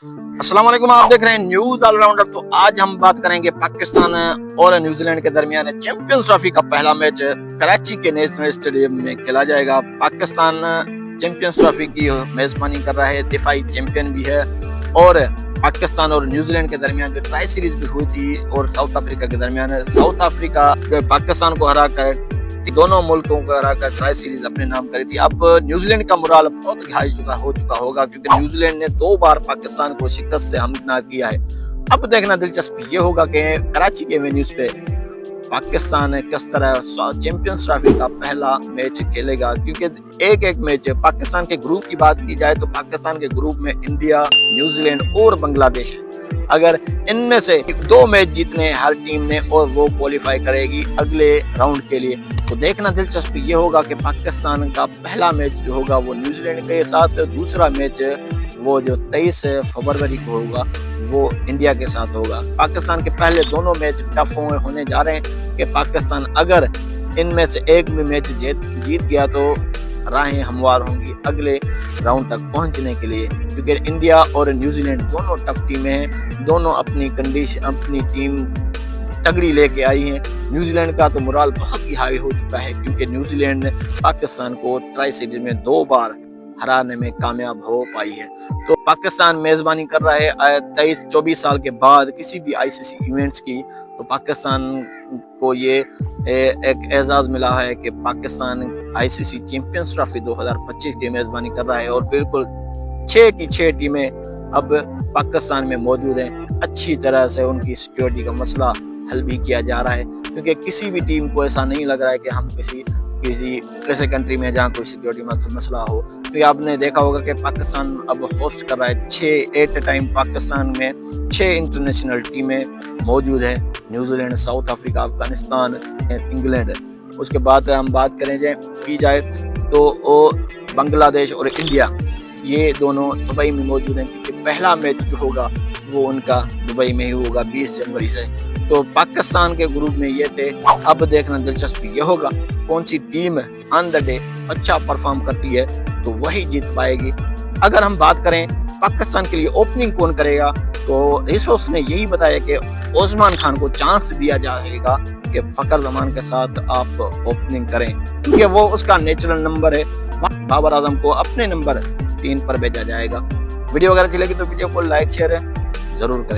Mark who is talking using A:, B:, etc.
A: अस्सलाम वालेकुम, आप देख रहे हैं न्यूज ऑलराउंडर। तो आज हम बात करेंगे पाकिस्तान और न्यूजीलैंड के दरमियान चैंपियंस ट्रॉफी का पहला मैच कराची के नेशनल स्टेडियम में खेला जाएगा। पाकिस्तान चैंपियंस ट्रॉफी की मेजबानी कर रहा है, दिफाई चैंपियन भी है। और पाकिस्तान और न्यूजीलैंड के दरमियान जो ट्राई सीरीज भी हुई थी और साउथ अफ्रीका के दरमियान, साउथ अफ्रीका पाकिस्तान को हरा कर दोनों मुल्कों को हराकर ट्राई सीरीज अपने नाम करी थी। अब न्यूजीलैंड का मुराल बहुत हाई हो चुका होगा, क्योंकि न्यूजीलैंड ने 2 बार पाकिस्तान को शिकस्त से हमला किया है। अब देखना दिलचस्प ये होगा कि कराची के वेन्यूज पे पाकिस्तान किस तरह चैंपियंस ट्रॉफी का पहला मैच खेलेगा, क्योंकि एक मैच पाकिस्तान के ग्रुप की बात की जाए तो पाकिस्तान के ग्रुप में इंडिया, न्यूजीलैंड और बांग्लादेश है। अगर इनमें से 2 मैच जीतने हर टीम ने और वो क्वालिफाई करेगी अगले राउंड के लिए। तो देखना दिलचस्प ये होगा कि पाकिस्तान का पहला मैच जो होगा वो न्यूजीलैंड के साथ, दूसरा मैच वो जो 23 फरवरी को होगा वो इंडिया के साथ होगा। पाकिस्तान के पहले दोनों मैच टफ होने जा रहे हैं कि पाकिस्तान अगर इनमें से एक भी मैच जीत गया तो राहें हमवार होंगी अगले राउंड तक पहुंचने के लिए, क्योंकि इंडिया और न्यूजीलैंड दोनों टफ टीमें हैं। दोनों अपनी टीम तगड़ी लेके आई हैं। न्यूजीलैंड का तो मोराल बहुत ही हाई हो चुका है, क्योंकि न्यूजीलैंड ने पाकिस्तान को ट्राई सीरीज में 2 बार हराने में कामयाब हो पाई है। तो पाकिस्तान मेजबानी कर रहा है 23-24 साल के बाद किसी भी आईसीसी इवेंट्स की। तो पाकिस्तान को ये एक एजाज मिला है कि पाकिस्तान आईसीसी चैंपियंस ट्रॉफी 2025 की मेजबानी कर रहा है, और बिल्कुल 6 की 6 टीमें अब पाकिस्तान में मौजूद हैं। अच्छी तरह से उनकी सिक्योरिटी का मसला हल भी किया जा रहा है, क्योंकि किसी भी टीम को ऐसा नहीं लग रहा है कि हम किसी ऐसे कंट्री में जहाँ कोई सिक्योरिटी में मसला हो। तो आपने देखा होगा कि पाकिस्तान अब होस्ट कर रहा है 6 टाइम पाकिस्तान में 6 इंटरनेशनल टीमें मौजूद हैं, New Zealand, south Africa, Afghanistan, England. उसके बाद हम बात की जाए तो बांग्लादेश और इंडिया ये दोनों दुबई में मौजूद हैं, क्योंकि पहला मैच जो होगा वो उनका दुबई में ही होगा 20 जनवरी से। तो पाकिस्तान के ग्रुप में ये थे। अब देखना दिलचस्प ये होगा कौन सी टीम ऑन द डे अच्छा परफॉर्म करती है तो वही जीत पाएगी। अगर हम बात करें पाकिस्तान के लिए ओपनिंग कौन करेगा, तो रिसोर्स ने यही बताया कि ओस्मान खान को चांस दिया जाएगा कि फकर जमान के साथ आप ओपनिंग करें, क्योंकि वो उसका नेचुरल नंबर है। बाबर आजम को अपने नंबर 3 पर भेजा जाएगा। वीडियो अगर अच्छी लगी तो वीडियो को लाइक शेयर जरूर करें।